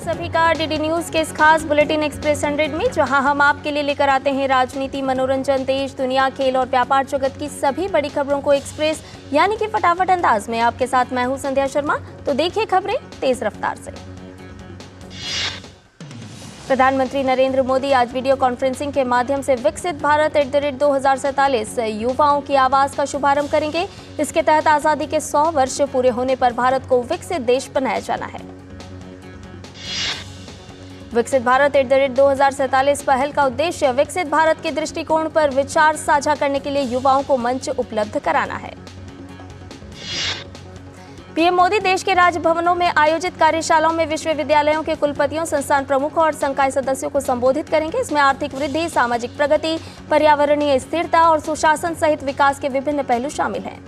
सभी का DD news के इस खास बुलेटिन एक्सप्रेस 100 में, जहां हम आपके लिए लेकर आते हैं राजनीति, मनोरंजन, देश, दुनिया, खेल और व्यापार जगत की सभी बड़ी खबरों को एक्सप्रेस यानी कि फटाफट अंदाज में। आपके साथ मैं हूं संध्या शर्मा। तो देखिए खबरें तेज रफ्तार से। प्रधानमंत्री नरेंद्र मोदी आज वीडियो कॉन्फ्रेंसिंग के माध्यम से विकसित भारत @ 2047 युवाओं की आवाज का शुभारंभ करेंगे। इसके तहत आजादी के 100 वर्ष पूरे होने पर भारत को विकसित देश बनाया जाना है। विकसित भारत @ 2047 पहल का उद्देश्य विकसित भारत के दृष्टिकोण पर विचार साझा करने के लिए युवाओं को मंच उपलब्ध कराना है। पीएम मोदी देश के राजभवनों में आयोजित कार्यशालाओं में विश्वविद्यालयों के कुलपतियों, संस्थान प्रमुखों और संकाय सदस्यों को संबोधित करेंगे। इसमें आर्थिक वृद्धि, सामाजिक प्रगति, पर्यावरणीय स्थिरता और सुशासन सहित विकास के विभिन्न पहलू शामिल हैं।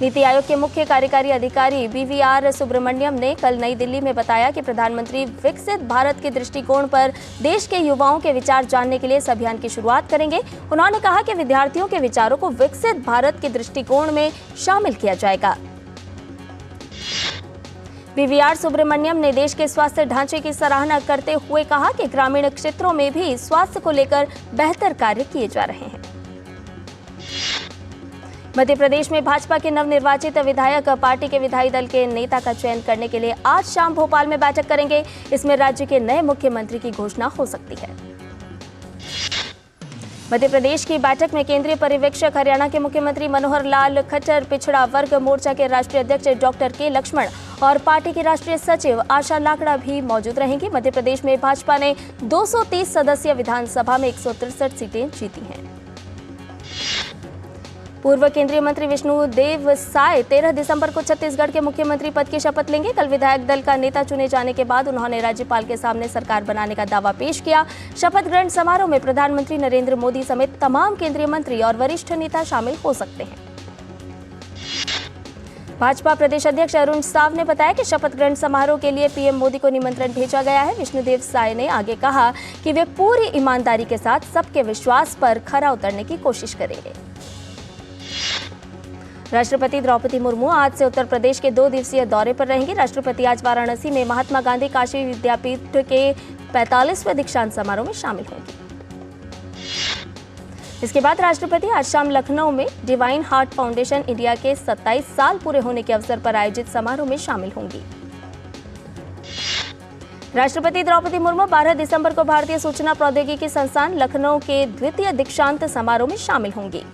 नीति आयोग के मुख्य कार्यकारी अधिकारी BVR सुब्रमण्यम ने कल नई दिल्ली में बताया कि प्रधानमंत्री विकसित भारत के दृष्टिकोण पर देश के युवाओं के विचार जानने के लिए इस अभियान की शुरुआत करेंगे। उन्होंने कहा कि विद्यार्थियों के विचारों को विकसित भारत के दृष्टिकोण में शामिल किया जाएगा। BVR सुब्रमण्यम ने देश के स्वास्थ्य ढांचे की सराहना करते हुए कहा कि ग्रामीण क्षेत्रों में भी स्वास्थ्य को लेकर बेहतर कार्य किए जा रहे हैं। मध्य प्रदेश में भाजपा के नवनिर्वाचित विधायक पार्टी के विधायी दल के नेता का चयन करने के लिए आज शाम भोपाल में बैठक करेंगे। इसमें राज्य के नए मुख्यमंत्री की घोषणा हो सकती है। मध्य प्रदेश की बैठक में केंद्रीय पर्यवेक्षक, हरियाणा के मुख्यमंत्री मनोहर लाल खट्टर, पिछड़ा वर्ग मोर्चा के राष्ट्रीय अध्यक्ष डॉक्टर के लक्ष्मण और पार्टी की राष्ट्रीय सचिव आशा लाकड़ा भी मौजूद रहेंगी। मध्य प्रदेश में भाजपा ने 230 सदस्यीय विधानसभा में 163 सीटें जीती हैं। पूर्व केंद्रीय मंत्री विष्णुदेव साय 13 दिसंबर को छत्तीसगढ़ के मुख्यमंत्री पद की शपथ लेंगे। कल विधायक दल का नेता चुने जाने के बाद उन्होंने राज्यपाल के सामने सरकार बनाने का दावा पेश किया। शपथ ग्रहण समारोह में प्रधानमंत्री नरेंद्र मोदी समेत तमाम केंद्रीय मंत्री और वरिष्ठ नेता शामिल हो सकते हैं। भाजपा प्रदेश अध्यक्ष अरुण साव ने बताया कि शपथ ग्रहण समारोह के लिए पीएम मोदी को निमंत्रण भेजा गया है। विष्णुदेव साय ने आगे कहा कि वे पूरी ईमानदारी के साथ सबके विश्वास पर खरा उतरने की कोशिश करेंगे। राष्ट्रपति द्रौपदी मुर्मू आज से उत्तर प्रदेश के 2 दिवसीय दौरे पर रहेंगी। राष्ट्रपति आज वाराणसी में महात्मा गांधी काशी विद्यापीठ के 45वें दीक्षांत समारोह में शामिल होंगी। इसके बाद राष्ट्रपति आज शाम लखनऊ में डिवाइन हार्ट फाउंडेशन इंडिया के 27 साल पूरे होने के अवसर पर आयोजित समारोह में शामिल होंगी। राष्ट्रपति द्रौपदी मुर्मू 12 दिसंबर को भारतीय सूचना प्रौद्योगिकी संस्थान लखनऊ के द्वितीय दीक्षांत समारोह में शामिल होंगी।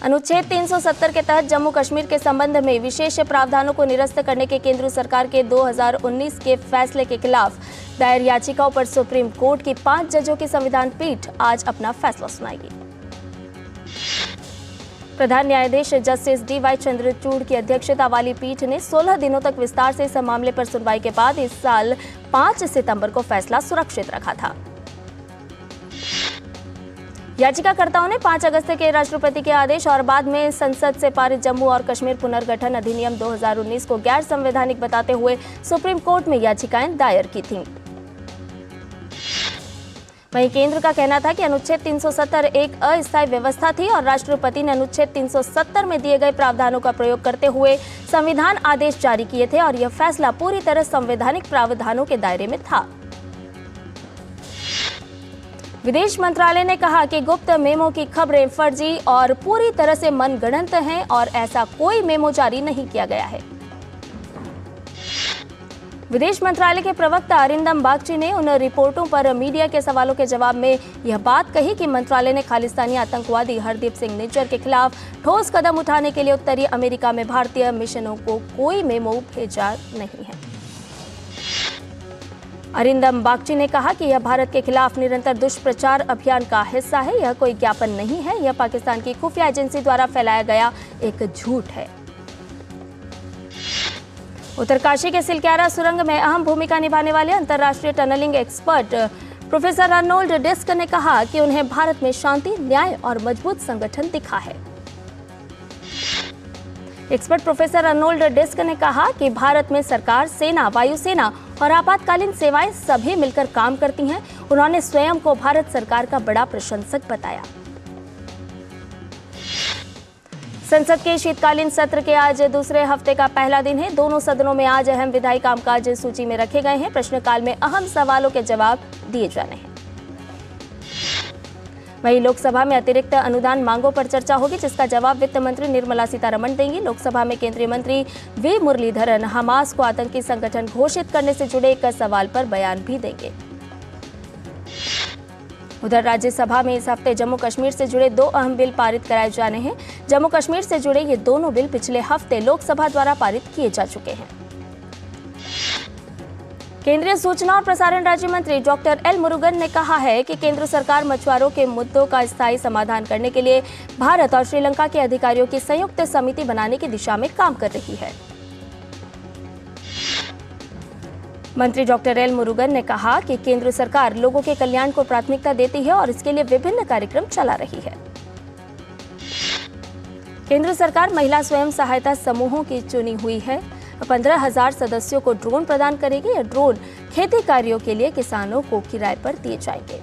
अनुच्छेद 370 के तहत जम्मू कश्मीर के संबंध में विशेष प्रावधानों को निरस्त करने के केंद्र सरकार के 2019 के फैसले के खिलाफ दायर याचिकाओं पर सुप्रीम कोर्ट की 5 जजों की संविधान पीठ आज अपना फैसला सुनाएगी। प्रधान न्यायाधीश जस्टिस DY चंद्रचूड़ की अध्यक्षता वाली पीठ ने 16 दिनों तक विस्तार से इस मामले पर सुनवाई के बाद इस साल 5 सितंबर को फैसला सुरक्षित रखा था। याचिकाकर्ताओं ने 5 अगस्त के राष्ट्रपति के आदेश और बाद में संसद से पारित जम्मू और कश्मीर पुनर्गठन अधिनियम 2019 को गैर संवैधानिक बताते हुए सुप्रीम कोर्ट में याचिकाएं दायर की थीं। वहीं केंद्र का कहना था कि अनुच्छेद 370 एक अस्थायी व्यवस्था थी और राष्ट्रपति ने अनुच्छेद 370 में दिए गए प्रावधानों का प्रयोग करते हुए संविधान आदेश जारी किए थे और यह फैसला पूरी तरह संवैधानिक प्रावधानों के दायरे में था। विदेश मंत्रालय ने कहा कि गुप्त मेमो की खबरें फर्जी और पूरी तरह से मनगढ़ंत हैं और ऐसा कोई मेमो जारी नहीं किया गया है। विदेश मंत्रालय के प्रवक्ता अरिंदम बागची ने उन रिपोर्टों पर मीडिया के सवालों के जवाब में यह बात कही कि मंत्रालय ने खालिस्तानी आतंकवादी हरदीप सिंह निज्जर के खिलाफ ठोस कदम उठाने के लिए उत्तरी अमेरिका में भारतीय मिशनों को कोई मेमो भेजा नहीं है। अरिंदम बागची ने कहा कि यह भारत के खिलाफ निरंतर दुष्प्रचार अभियान का हिस्सा है। यह कोई ज्ञापन नहीं है, यह पाकिस्तान की खुफिया एजेंसी द्वारा फैलाया गया एक झूठ है। उत्तरकाशी के सिलक्यारा सुरंग में अहम भूमिका निभाने वाले अंतर्राष्ट्रीय टनलिंग एक्सपर्ट प्रोफेसर अर्नोल्ड डिस्क ने कहा कि उन्हें भारत में शांति, न्याय और मजबूत संगठन दिखा है। एक्सपर्ट प्रोफेसर अर्नोल्ड डिस्क ने कहा कि भारत में सरकार, सेना, वायुसेना और आपातकालीन सेवाएं सभी मिलकर काम करती हैं। उन्होंने स्वयं को भारत सरकार का बड़ा प्रशंसक बताया। संसद के शीतकालीन सत्र के आज दूसरे हफ्ते का पहला दिन है। दोनों सदनों में आज अहम विधायी कामकाज सूची में रखे गए हैं। प्रश्नकाल में अहम सवालों के जवाब दिए जाने हैं। वहीं लोकसभा में अतिरिक्त अनुदान मांगों पर चर्चा होगी, जिसका जवाब वित्त मंत्री निर्मला सीतारमण देंगी। लोकसभा में केंद्रीय मंत्री वी मुरलीधरन हमास को आतंकी संगठन घोषित करने से जुड़े एक सवाल पर बयान भी देंगे। उधर राज्यसभा में इस हफ्ते जम्मू कश्मीर से जुड़े 2 अहम बिल पारित कराए जाने हैं। जम्मू कश्मीर से जुड़े ये दोनों बिल पिछले हफ्ते लोकसभा द्वारा पारित किए जा चुके हैं। केंद्रीय सूचना और प्रसारण राज्य मंत्री डॉक्टर एल मुरुगन ने कहा है कि केंद्र सरकार मछुआरों के मुद्दों का स्थायी समाधान करने के लिए भारत और श्रीलंका के अधिकारियों की संयुक्त समिति बनाने की दिशा में काम कर रही है। मंत्री डॉक्टर एल मुरुगन ने कहा कि केंद्र सरकार लोगों के कल्याण को प्राथमिकता देती है और इसके लिए विभिन्न कार्यक्रम चला रही है। केंद्र सरकार महिला स्वयं सहायता समूहों की चुनी हुई है। 15,000 सदस्यों को ड्रोन प्रदान करेगी। यह ड्रोन खेती कार्यों के लिए किसानों को किराए पर दिए जाएंगे।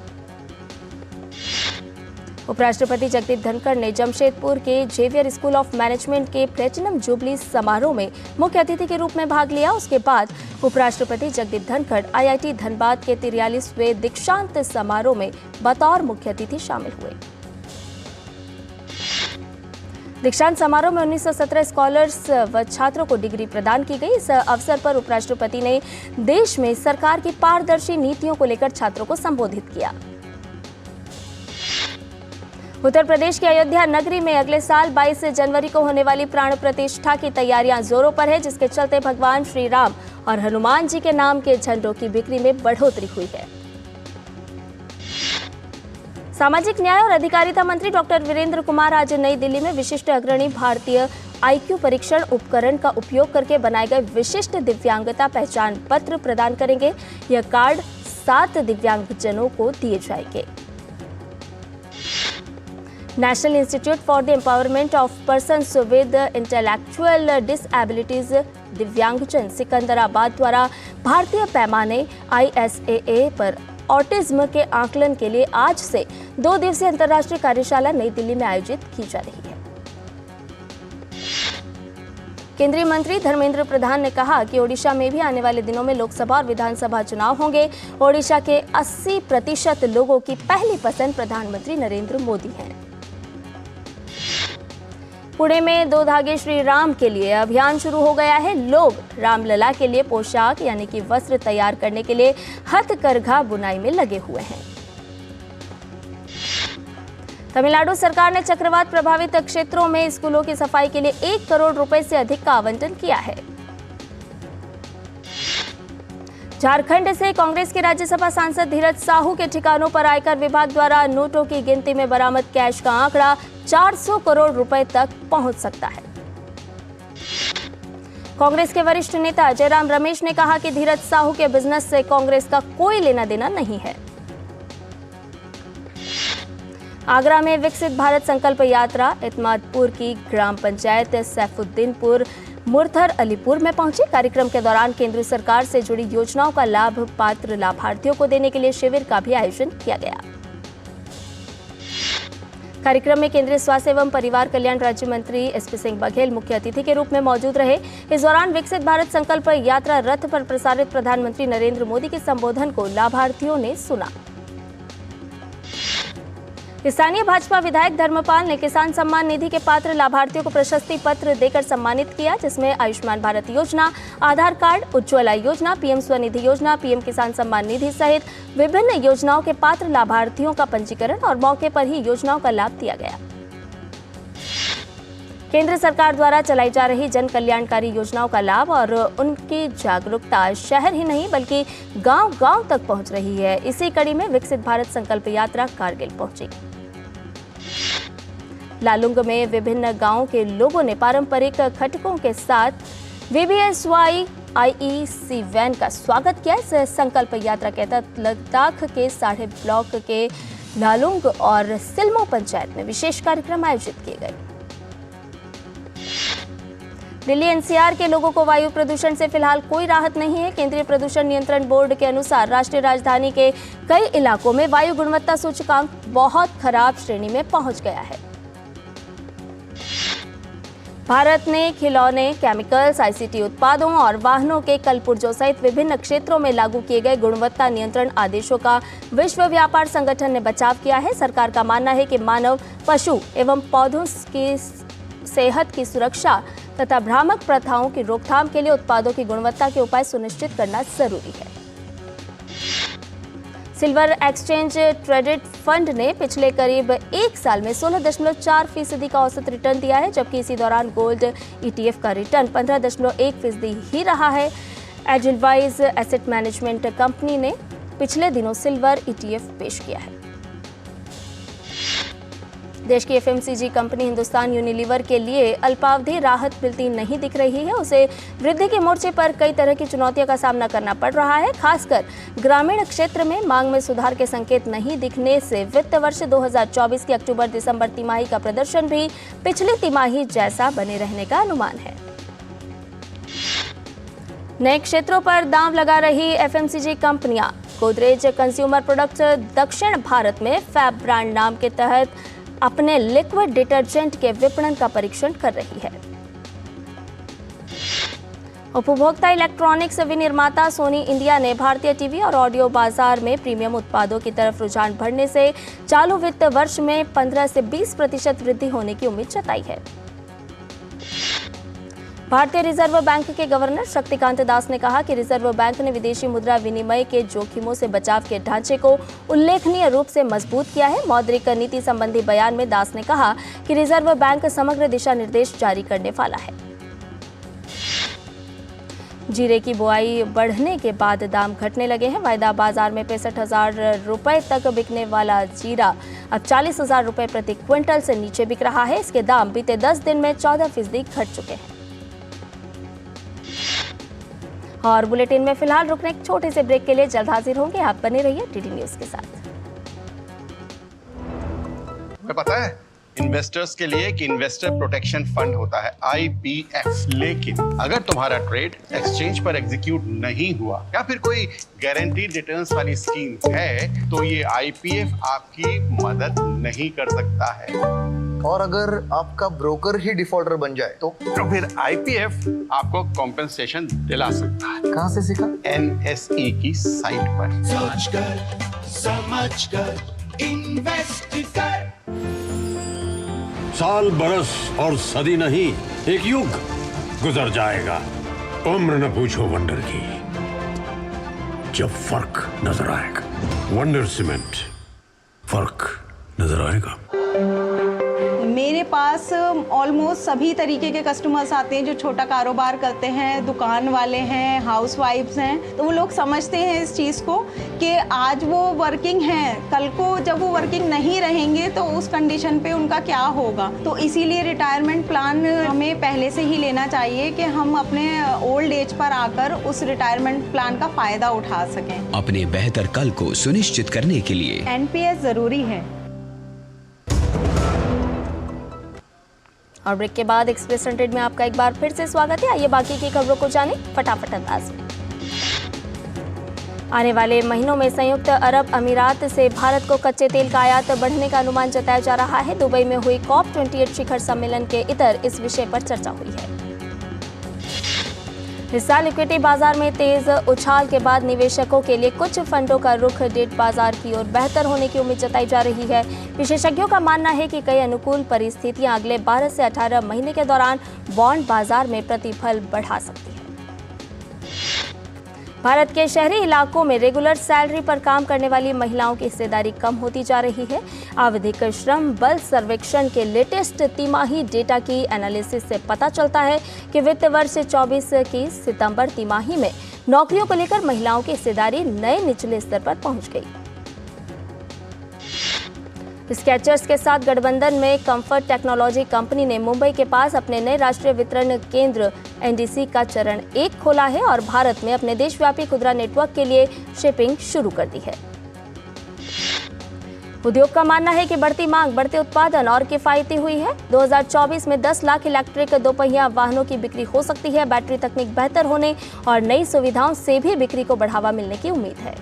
उपराष्ट्रपति जगदीप धनखड़ ने जमशेदपुर के जेवियर स्कूल ऑफ मैनेजमेंट के प्लेटिनम जुबली समारोह में मुख्य अतिथि के रूप में भाग लिया। उसके बाद उपराष्ट्रपति जगदीप धनखड़ IIT धनबाद के 43वें दीक्षांत समारोह में बतौर मुख्य अतिथि शामिल हुए। दीक्षांत समारोह में 1917 स्कॉलर्स व छात्रों को डिग्री प्रदान की गई। इस अवसर पर उपराष्ट्रपति ने देश में सरकार की पारदर्शी नीतियों को लेकर छात्रों को संबोधित किया। उत्तर प्रदेश के अयोध्या नगरी में अगले साल 22 जनवरी को होने वाली प्राण प्रतिष्ठा की तैयारियां जोरों पर है, जिसके चलते भगवान श्री राम और हनुमान जी के नाम के झंडों की बिक्री में बढ़ोतरी हुई है। सामाजिक न्याय और अधिकारिता मंत्री डॉक्टर वीरेंद्र कुमार आज नई दिल्ली में विशिष्ट अग्रणी भारतीय IQ परीक्षण उपकरण का उपयोग करके बनाए गए विशिष्ट दिव्यांगता पहचान पत्र प्रदान करेंगे। यह कार्ड 7 दिव्यांगजनों को दिए जाएंगे। National institute for the empowerment of persons with intellectual डिसएबिलिटीज दिव्यांगजन सिकंदराबाद द्वारा भारतीय पैमाने ISAA पर ऑटिज्म के आकलन के लिए आज से 2 दिवसीय अंतर्राष्ट्रीय कार्यशाला नई दिल्ली में आयोजित की जा रही है। केंद्रीय मंत्री धर्मेंद्र प्रधान ने कहा कि ओडिशा में भी आने वाले दिनों में लोकसभा और विधानसभा चुनाव होंगे। ओडिशा के 80% लोगों की पहली पसंद प्रधानमंत्री नरेंद्र मोदी हैं। पुणे में 2 धागे श्री राम के लिए अभियान शुरू हो गया है। लोग रामलला के लिए पोशाक यानी कि वस्त्र तैयार करने के लिए हथकरघा बुनाई में लगे हुए हैं। तमिलनाडु सरकार ने चक्रवात प्रभावित क्षेत्रों में स्कूलों की सफाई के लिए 1 करोड़ रुपए से अधिक का आवंटन किया है। झारखंड से कांग्रेस के राज्यसभा सांसद धीरज साहू के ठिकानों पर आयकर विभाग द्वारा नोटों की गिनती में बरामद कैश का आंकड़ा 400 करोड़ रुपए तक पहुंच सकता है। कांग्रेस के वरिष्ठ नेता जयराम रमेश ने कहा कि धीरज साहू के बिजनेस से कांग्रेस का कोई लेना देना नहीं है। आगरा में विकसित भारत संकल्प यात्रा इतमादपुर की ग्राम पंचायत सैफुद्दीनपुर मुरथर अलीपुर में पहुंची। कार्यक्रम के दौरान केंद्र सरकार से जुड़ी योजनाओं का लाभ पात्र लाभार्थियों को देने के लिए शिविर का भी आयोजन किया गया। कार्यक्रम में केंद्रीय स्वास्थ्य एवं परिवार कल्याण राज्य मंत्री SP सिंह बघेल मुख्य अतिथि के रूप में मौजूद रहे। इस दौरान विकसित भारत संकल्प यात्रा रथ पर प्रसारित प्रधानमंत्री नरेंद्र मोदी के संबोधन को लाभार्थियों ने सुना। स्थानीय भाजपा विधायक धर्मपाल ने किसान सम्मान निधि के पात्र लाभार्थियों को प्रशस्ति पत्र देकर सम्मानित किया, जिसमें आयुष्मान भारत योजना, आधार कार्ड, उज्ज्वला योजना, PM स्वनिधि योजना, PM किसान सम्मान निधि सहित विभिन्न योजनाओं के पात्र लाभार्थियों का पंजीकरण और मौके पर ही योजनाओं का लाभ दिया गया। केंद्र सरकार द्वारा चलाई जा रही जन कल्याणकारी योजनाओं का लाभ और उनकी जागरूकता शहर ही नहीं बल्कि गांव-गांव तक पहुंच रही है। इसी कड़ी में विकसित भारत संकल्प यात्रा कारगिल पहुंची। लालुंग में विभिन्न गांवों के लोगों ने पारंपरिक खटकों के साथ VBSY IEC वैन का स्वागत किया। इस संकल्प यात्रा के तहत लद्दाख के साढ़े ब्लॉक के लालुंग और सिल्मो पंचायत में विशेष कार्यक्रम आयोजित किए गए। दिल्ली NCR के लोगों को वायु प्रदूषण से फिलहाल कोई राहत नहीं है। केंद्रीय प्रदूषण नियंत्रण बोर्ड के अनुसार राष्ट्रीय राजधानी के कई इलाकों में वायु गुणवत्ता सूचकांक बहुत खराब श्रेणी में पहुंच गया है। भारत ने खिलौने, केमिकल्स, आईसीटी उत्पादों और वाहनों के कलपुर्जों सहित विभिन्न क्षेत्रों में लागू किए गए गुणवत्ता नियंत्रण आदेशों का विश्व व्यापार संगठन ने बचाव किया है। सरकार का मानना है कि मानव, पशु एवं पौधों की सेहत की सुरक्षा तथा भ्रामक प्रथाओं की रोकथाम के लिए उत्पादों की गुणवत्ता के उपाय सुनिश्चित करना जरूरी है। सिल्वर एक्सचेंज ट्रेडेड फंड ने पिछले करीब एक साल में 16.4% का औसत रिटर्न दिया है, जबकि इसी दौरान गोल्ड ETF का रिटर्न 15.1% ही रहा है। एडलवाइज एसेट मैनेजमेंट कंपनी ने पिछले दिनों सिल्वर ETF पेश किया है। देश की FMCG कंपनी हिंदुस्तान यूनिलीवर के लिए अल्पावधि राहत मिलती नहीं दिख रही है। उसे वृद्धि के मोर्चे पर कई तरह की चुनौतियों का सामना करना पड़ रहा है। खासकर ग्रामीण क्षेत्र में मांग में सुधार के संकेत नहीं दिखने से वित्त वर्ष 2024 की अक्टूबर-दिसंबर तिमाही का प्रदर्शन भी पिछली तिमाही जैसा बने रहने का अनुमान है। नए क्षेत्रों पर दांव लगा रही FMCG कंपनियां गोदरेज कंज्यूमर प्रोडक्ट्स दक्षिण भारत में फैब ब्रांड नाम के तहत अपने लिक्विड डिटर्जेंट के विपणन का परीक्षण कर रही है। उपभोक्ता इलेक्ट्रॉनिक्स विनिर्माता सोनी इंडिया ने भारतीय टीवी और ऑडियो बाजार में प्रीमियम उत्पादों की तरफ रुझान बढ़ने से चालू वित्त वर्ष में 15 से 20% वृद्धि होने की उम्मीद जताई है। भारतीय रिजर्व बैंक के गवर्नर शक्तिकांत दास ने कहा कि रिजर्व बैंक ने विदेशी मुद्रा विनिमय के जोखिमों से बचाव के ढांचे को उल्लेखनीय रूप से मजबूत किया है। मौद्रिक नीति संबंधी बयान में दास ने कहा कि रिजर्व बैंक समग्र दिशा निर्देश जारी करने वाला है। जीरे की बुआई बढ़ने के बाद दाम घटने लगे हैं। वायदा बाजार में 65,000 रुपए तक बिकने वाला जीरा अब 40,000 रुपए प्रति क्विंटल से नीचे बिक रहा है। इसके दाम बीते 10 दिन में 14% घट चुके हैं। और बुलेटिन में फिलहाल रुकने एक छोटे से ब्रेक के लिए जल्द हाजिर होंगे। आप बने रहिए DD न्यूज के साथ। तुम्हें पता है इन्वेस्टर्स के लिए एक इन्वेस्टर प्रोटेक्शन फंड होता है IPF, लेकिन अगर तुम्हारा ट्रेड एक्सचेंज पर एग्जीक्यूट नहीं हुआ या फिर कोई गारंटीड रिटर्न्स वाली स्कीम है तो ये IPF आपकी मदद नहीं कर सकता है। और अगर आपका ब्रोकर ही डिफॉल्टर बन जाए तो फिर IPF आपको कॉम्पेंसेशन दिला सकता है। कहाँ से सीखा? NSE की साइट पर। सोच कर समझ कर इन्वेस्ट कर। साल, बरस और सदी नहीं, एक युग गुजर जाएगा। उम्र न पूछो वंडर की, जब फर्क नजर आएगा। वंडर सीमेंट, फर्क नजर आएगा। मेरे पास ऑलमोस्ट सभी तरीके के कस्टमर्स आते हैं जो छोटा कारोबार करते हैं, दुकान वाले हैं, हाउसवाइफ्स हैं। तो वो लोग समझते हैं इस चीज़ को कि आज वो वर्किंग हैं, कल को जब वो वर्किंग नहीं रहेंगे तो उस कंडीशन पे उनका क्या होगा। तो इसीलिए रिटायरमेंट प्लान हमें पहले से ही लेना चाहिए कि हम अपने ओल्ड एज पर आकर उस रिटायरमेंट प्लान का फ़ायदा उठा सकें। अपने बेहतर कल को सुनिश्चित करने के लिए NPS ज़रूरी है। और ब्रेक के बाद एक्सप्रेस 100 में आपका एक बार फिर से स्वागत है। आइए बाकी की खबरों को जानें फटाफट अंदाज में। आने वाले महीनों में संयुक्त अरब अमीरात से भारत को कच्चे तेल का आयात बढ़ने का अनुमान जताया जा रहा है। दुबई में हुई COP28 शिखर सम्मेलन के इतर इस विषय पर चर्चा हुई है। इस साल इक्विटी बाजार में तेज उछाल के बाद निवेशकों के लिए कुछ फंडों का रुख डेट बाजार की ओर बेहतर होने की उम्मीद जताई जा रही है। विशेषज्ञों का मानना है कि कई अनुकूल परिस्थितियां अगले 12 से 18 महीने के दौरान बॉन्ड बाजार में प्रतिफल बढ़ा सकती है। भारत के शहरी इलाकों में रेगुलर सैलरी पर काम करने वाली महिलाओं की हिस्सेदारी कम होती जा रही है। आवधिक श्रम बल सर्वेक्षण के लेटेस्ट तिमाही डेटा की एनालिसिस से पता चलता है कि वित्त वर्ष 24 की सितंबर तिमाही में नौकरियों को लेकर महिलाओं की हिस्सेदारी नए निचले स्तर पर पहुंच गई। स्केचर्स के साथ गठबंधन में कंफर्ट टेक्नोलॉजी कंपनी ने मुंबई के पास अपने नए राष्ट्रीय वितरण केंद्र NDC का चरण 1 खोला है और भारत में अपने देशव्यापी खुदरा नेटवर्क के लिए शिपिंग शुरू कर दी है। उद्योग का मानना है कि बढ़ती मांग, बढ़ते उत्पादन और किफायती हुई है। 2024 में 10 लाख इलेक्ट्रिक दोपहिया वाहनों की बिक्री हो सकती है। बैटरी तकनीक बेहतर होने और नई सुविधाओं से भी बिक्री को बढ़ावा मिलने की उम्मीद है।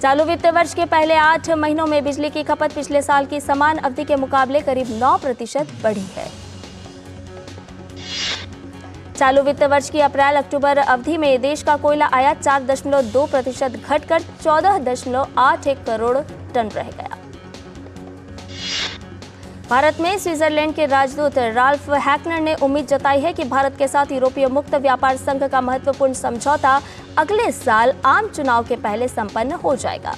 चालू वित्त वर्ष के पहले 8 महीनों में बिजली की खपत पिछले साल की समान अवधि के मुकाबले करीब 9% बढ़ी है। चालू वित्त वर्ष की अप्रैल-अक्टूबर अवधि में देश का कोयला आयात 4.2% घटकर 14.81 करोड़ टन रह गया। भारत में स्विट्जरलैंड के राजदूत राल्फ हैकनर ने उम्मीद जताई है कि भारत के साथ यूरोपीय मुक्त व्यापार संघ का महत्वपूर्ण समझौता अगले साल आम चुनाव के पहले संपन्न हो जाएगा।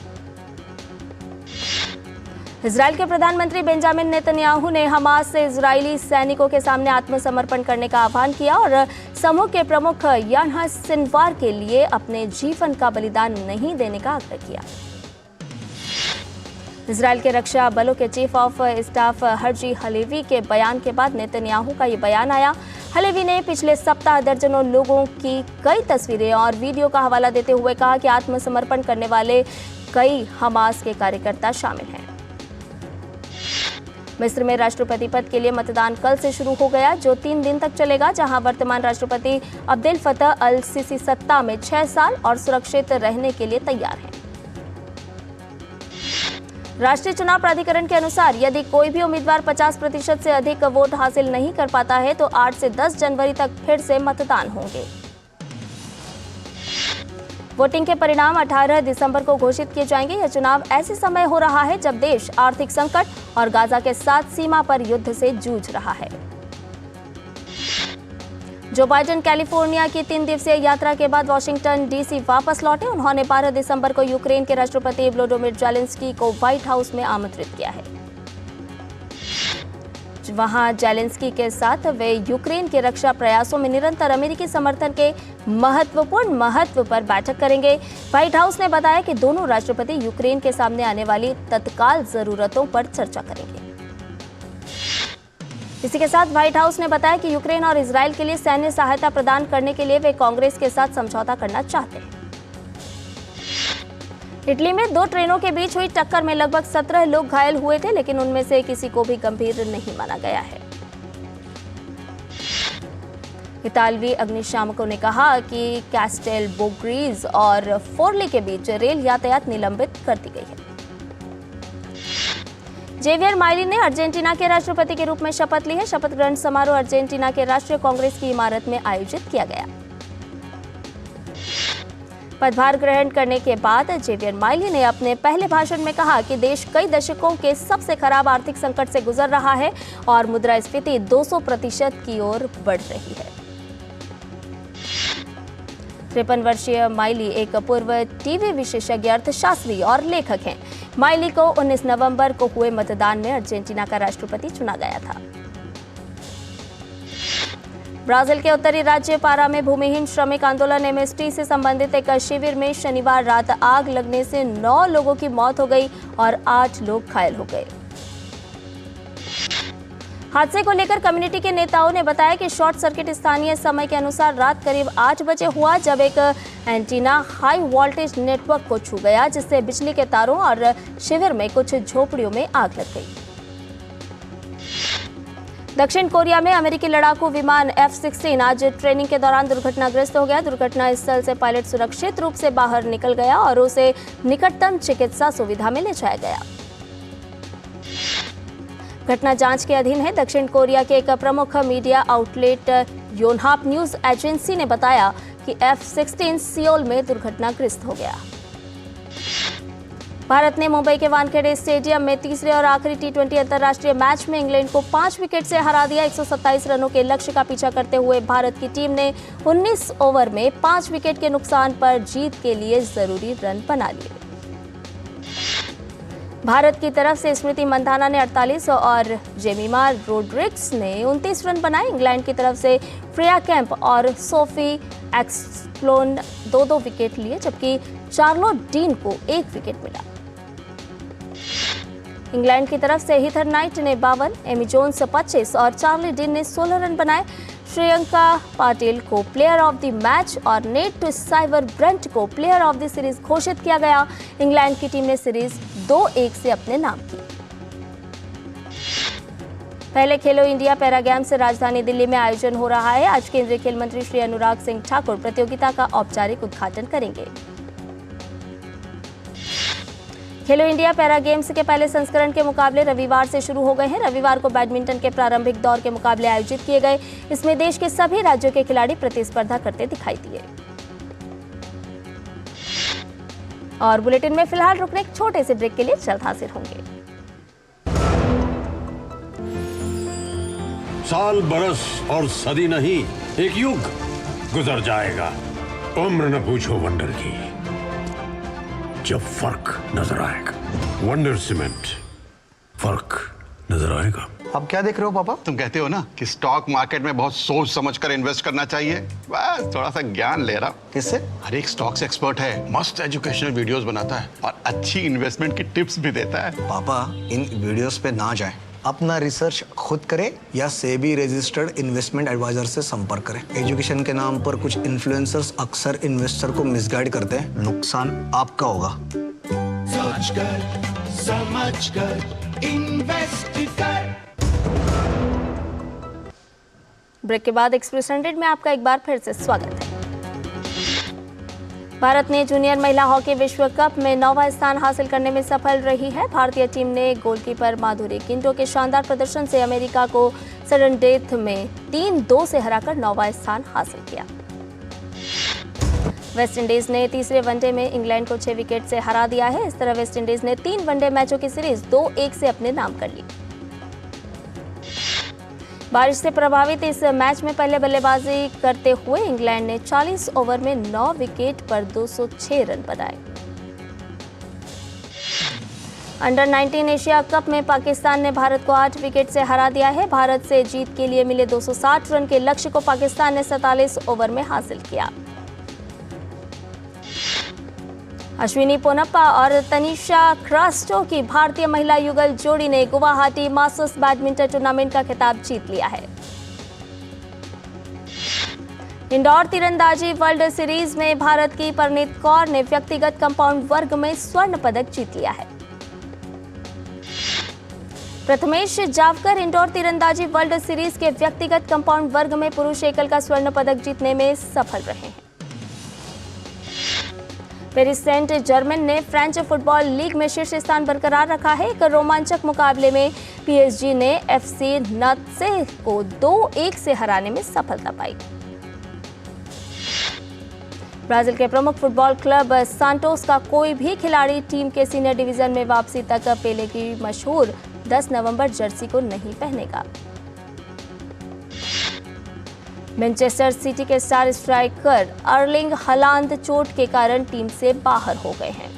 इजरायल के प्रधानमंत्री बेंजामिन नेतन्याहू ने हमास से इजरायली सैनिकों के सामने आत्मसमर्पण करने का आह्वान किया और समूह के प्रमुख यान्हा सिनवार के लिए अपने जीवन का बलिदान नहीं देने का आग्रह किया। इजरायल के रक्षा बलों के chief of staff Herzi Halevi के बयान के बाद नेतन्याहू का ये बयान आया। हलेवी ने पिछले सप्ताह दर्जनों लोगों की कई तस्वीरें और वीडियो का हवाला देते हुए कहा कि आत्मसमर्पण करने वाले कई हमास के कार्यकर्ता शामिल हैं। मिस्र में राष्ट्रपति पद के लिए मतदान कल से शुरू हो गया, जो 3 दिन तक चलेगा, जहां वर्तमान राष्ट्रपति अब्देल फतह अल सीसी सत्ता में 6 साल और सुरक्षित रहने के लिए तैयार हैं। राष्ट्रीय चुनाव प्राधिकरण के अनुसार यदि कोई भी उम्मीदवार 50% से अधिक वोट हासिल नहीं कर पाता है तो 8 से 10 जनवरी तक फिर से मतदान होंगे। वोटिंग के परिणाम 18 दिसंबर को घोषित किए जाएंगे। यह चुनाव ऐसे समय हो रहा है जब देश आर्थिक संकट और गाजा के साथ सीमा पर युद्ध से जूझ रहा है। जो बाइडेन कैलिफोर्निया की 3 दिवसीय यात्रा के बाद वाशिंगटन डीसी वापस लौटे। उन्होंने 12 दिसंबर को यूक्रेन के राष्ट्रपति व्लादिमीर जेलेंस्की को व्हाइट हाउस में आमंत्रित किया है। वहां जेलेंस्की के साथ वे यूक्रेन के रक्षा प्रयासों में निरंतर अमेरिकी समर्थन के महत्व पर बैठक करेंगे। व्हाइट हाउस ने बताया कि दोनों राष्ट्रपति यूक्रेन के सामने आने वाली तत्काल जरूरतों पर चर्चा करेंगे। इसी के साथ व्हाइट हाउस ने बताया कि यूक्रेन और इजरायल के लिए सैन्य सहायता प्रदान करने के लिए वे कांग्रेस के साथ समझौता करना चाहते हैं। इटली में 2 ट्रेनों के बीच हुई टक्कर में लगभग 17 लोग घायल हुए थे, लेकिन उनमें से किसी को भी गंभीर नहीं माना गया है। इतालवी अग्निशामकों ने कहा कि कैस्टेल बोग्रीज और फोरली के बीच रेल यातायात निलंबित कर दी गई है। जेवियर माइली ने अर्जेंटीना के राष्ट्रपति के रूप में शपथ ली है। शपथ ग्रहण समारोह अर्जेंटीना के राष्ट्रीय कांग्रेस की इमारत में आयोजित किया गया। पदभार ग्रहण करने के बाद जेवियर माइली ने अपने पहले भाषण में कहा कि देश कई दशकों के सबसे खराब आर्थिक संकट से गुजर रहा है और मुद्रास्फीति 200% की ओर बढ़ रही है। 53 वर्षीय माइली एक पूर्व टीवी विशेषज्ञ, अर्थशास्त्री और लेखक हैं। माइली को 19 नवंबर को हुए मतदान में अर्जेंटीना का राष्ट्रपति चुना गया था। ब्राजील के उत्तरी राज्य पारा में भूमिहीन श्रमिक आंदोलन एमएसटी से संबंधित एक शिविर में शनिवार रात आग लगने से 9 लोगों की मौत हो गई और 8 लोग घायल हो गए। हादसे को लेकर कम्युनिटी के नेताओं ने बताया कि शॉर्ट सर्किट स्थानीय समय के अनुसार रात करीब 8 बजे हुआ, जब एक एंटीना हाई वोल्टेज नेटवर्क को छू गया, जिससे बिजली के तारों और शिविर में कुछ झोपड़ियों में आग लग गई। दक्षिण कोरिया में अमेरिकी लड़ाकू विमान F-16 आज ट्रेनिंग के दौरान दुर्घटनाग्रस्त हो गया। दुर्घटना स्थल से पायलट सुरक्षित रूप से बाहर निकल गया और उसे निकटतम चिकित्सा सुविधा में ले जाया गया। घटना जांच के अधीन है। दक्षिण कोरिया के एक प्रमुख media outlet Yonhap news agency ने बताया कि F-16 सियोल में दुर्घटनाग्रस्त हो गया। भारत ने मुंबई के वानखेड़े स्टेडियम में तीसरे और आखिरी T20 अंतर्राष्ट्रीय मैच में इंग्लैंड को 5 विकेट से हरा दिया। 127 रनों के लक्ष्य का पीछा करते हुए भारत की टीम ने 19 ओवर में 5 विकेट के नुकसान पर जीत के लिए जरूरी रन बना लिए। भारत की तरफ से स्मृति मंधाना ने 48 और जेमिमा रोड्रिग्स ने 29 रन बनाए। इंग्लैंड की तरफ से फ्रेया कैंप और सोफी एक्सप्लोन 2-2 विकेट लिए, जबकि चार्लोट डीन को 1 विकेट मिला। इंग्लैंड की तरफ से हीथर नाइट ने 52, एमी जोन्स 25 और चार्ली डीन ने 16 रन बनाए। श्रेयंका पाटिल को प्लेयर ऑफ द मैच और नेट साइवर ब्रेंट को प्लेयर ऑफ द सीरीज घोषित किया गया। इंग्लैंड की टीम ने सीरीज 2-1 से अपने नाम की। पहले खेलो इंडिया पैरा गेम्स राजधानी दिल्ली में आयोजन हो रहा है। आज केंद्रीय खेल मंत्री श्री अनुराग सिंह ठाकुर प्रतियोगिता का औपचारिक उद्घाटन करेंगे। खेलो इंडिया पैरा गेम्स के पहले संस्करण के मुकाबले रविवार से शुरू हो गए हैं। रविवार को बैडमिंटन के प्रारंभिक दौर के मुकाबले आयोजित किए गए। इसमें देश के सभी राज्यों के खिलाड़ी प्रतिस्पर्धा करते दिखाई दिए। और बुलेटिन में फिलहाल रुकने एक छोटे से ब्रेक के लिए जल्द हाजिर होंगे। साल बरस और सदी नहीं, एक युग गुजर जाएगा। उम्र न पूछो वंडर की, जब फर्क नजर आएगा। वंडर सीमेंट, फर्क नजर आएगा। आप क्या देख रहे हो पापा? तुम कहते हो ना कि स्टॉक मार्केट में बहुत सोच समझ कर इन्वेस्ट करना चाहिए, बस थोड़ा सा ज्ञान ले रहा हूं। किससे? हर एक स्टॉक्स एक्सपर्ट है, मस्त एजुकेशनल वीडियोस बनाता है और अच्छी इन्वेस्टमेंट की टिप्स भी देता है। पापा इन वीडियोस पे ना जाएं। अपना रिसर्च खुद करें या सेबी रजिस्टर्ड इन्वेस्टमेंट एडवाइजर से संपर्क करें। एजुकेशन के नाम पर कुछ इन्फ्लुएंसर्स अक्सर इन्वेस्टर को मिसगाइड करते हैं, नुकसान आपका होगा। सोच कर समझ कर इन्वेस्ट कर। ब्रेक के बाद एक्सप्रेस 100 में आपका एक बार फिर से स्वागत है। भारत ने जूनियर महिला हॉकी विश्व कप में 9वां स्थान हासिल करने में सफल रही है। भारतीय टीम ने गोलकीपर माधुरी किंटो के शानदार प्रदर्शन से अमेरिका को सडन डेथ में 3-2 से हराकर 9वां स्थान हासिल किया। वेस्टइंडीज ने तीसरे वनडे में इंग्लैंड को 6 विकेट से हरा दिया है। इस तरह वेस्टइंडीज ने 3 वनडे मैचों की सीरीज 2-1 से अपने नाम कर ली। बारिश से प्रभावित इस मैच में पहले बल्लेबाजी करते हुए इंग्लैंड ने 40 ओवर में 9 विकेट पर 206 रन बनाए। अंडर 19 एशिया कप में पाकिस्तान ने भारत को 8 विकेट से हरा दिया है। भारत से जीत के लिए मिले 260 रन के लक्ष्य को पाकिस्तान ने 47 ओवर में हासिल किया। अश्विनी पोनप्पा और तनिषा क्रास्टो की भारतीय महिला युगल जोड़ी ने गुवाहाटी मास्टर्स बैडमिंटन टूर्नामेंट का खिताब जीत लिया है। इंदौर तीरंदाजी वर्ल्ड सीरीज में भारत की परनीत कौर ने व्यक्तिगत कंपाउंड वर्ग में स्वर्ण पदक जीत लिया है। प्रथमेश जावकर इंदौर तीरंदाजी वर्ल्ड सीरीज के व्यक्तिगत कंपाउंड वर्ग में पुरुष एकल का स्वर्ण पदक जीतने में सफल रहे हैं। पेरिस सेंट जर्मन ने फ्रेंच फुटबॉल लीग में शीर्ष स्थान बरकरार रखा है। एक रोमांचक मुकाबले में पीएसजी ने एफसी नात्से को 2-1 से हराने में सफलता पाई। ब्राजील के प्रमुख फुटबॉल क्लब सांटोस का कोई भी खिलाड़ी टीम के सीनियर डिवीजन में वापसी तक पेले की मशहूर 10 नवंबर जर्सी को नहीं पहनेगा। मैनचेस्टर सिटी के स्टार स्ट्राइकर अर्लिंग हालांड चोट के कारण टीम से बाहर हो गए हैं।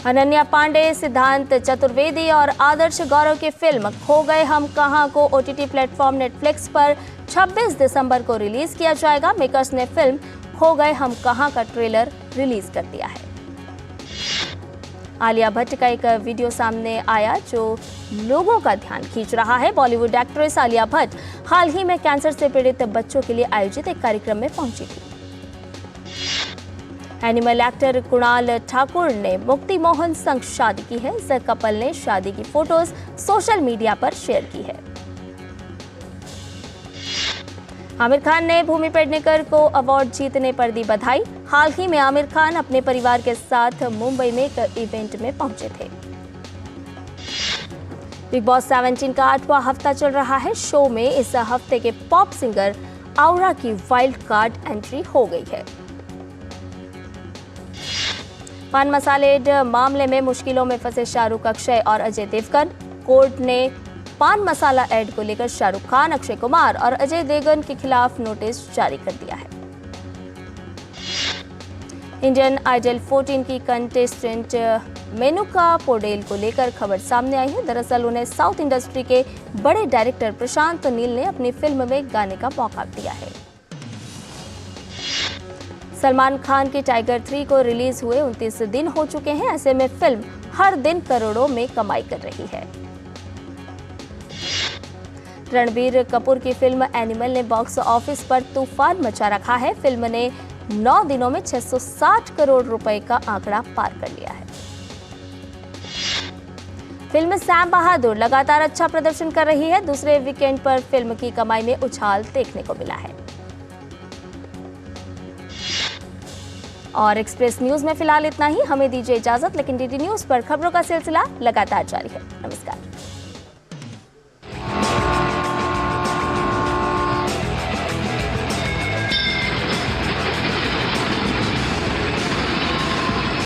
अनन्या पांडे, सिद्धांत चतुर्वेदी और आदर्श गौरव की फिल्म खो गए हम कहां को ओटीटी प्लेटफॉर्म नेटफ्लिक्स पर 26 दिसंबर को रिलीज किया जाएगा। मेकर्स ने फिल्म खो गए हम कहां का ट्रेलर रिलीज कर दिया है। आलिया भट्ट का एक वीडियो सामने आया जो लोगों का ध्यान खींच रहा है। बॉलीवुड एक्ट्रेस आलिया भट्ट हाल ही में कैंसर से पीड़ित बच्चों के लिए आयोजित एक कार्यक्रम में पहुंची थी। एनिमल एक्टर कुणाल ठाकुर ने मुक्ति मोहन संग शादी की है। इस कपल ने शादी की फोटोज सोशल मीडिया पर शेयर की है। आमिर खान ने भूमि पेडनेकर को अवार्ड जीतने पर दी बधाई। हाल ही में आमिर खान अपने परिवार के साथ मुंबई में एक इवेंट में पहुंचे थे। बिग बॉस 17 का 8वां हफ्ता चल रहा है। शो में इस हफ्ते के पॉप सिंगर औरा की वाइल्ड कार्ड एंट्री हो गई है। पान मसालेड मामले में मुश्किलों में फंसे शाहरुख, अक्षय और अजय देवगन। कोर्ट ने पान मसाला ऐड को लेकर शाहरुख खान, अक्षय कुमार और अजय देवगन के खिलाफ नोटिस जारी कर दिया है। इंडियन आइडल 14 की कंटेस्टेंट मेनुका पोडेल को लेकर खबर सामने आई है। दरअसल उन्हें साउथ इंडस्ट्री के बड़े डायरेक्टर प्रशांत नील ने अपनी फिल्म में गाने का मौका दिया है। सलमान खान की टाइगर 3 को रिलीज हुए 29 दिन हो चुके हैं। ऐसे में फिल्म हर दिन करोड़ों में कमाई कर रही है। रणबीर कपूर की फिल्म एनिमल ने बॉक्स ऑफिस पर तूफान मचा रखा है। फिल्म ने 9 दिनों में 660 करोड़ रुपए का आंकड़ा पार कर लिया है। फिल्म सैम बहादुर लगातार अच्छा प्रदर्शन कर रही है। दूसरे वीकेंड पर फिल्म की कमाई में उछाल देखने को मिला है। और एक्सप्रेस न्यूज में फिलहाल इतना ही। हमें दीजिए इजाजत, लेकिन डीडी न्यूज पर खबरों का सिलसिला लगातार जारी है। नमस्कार।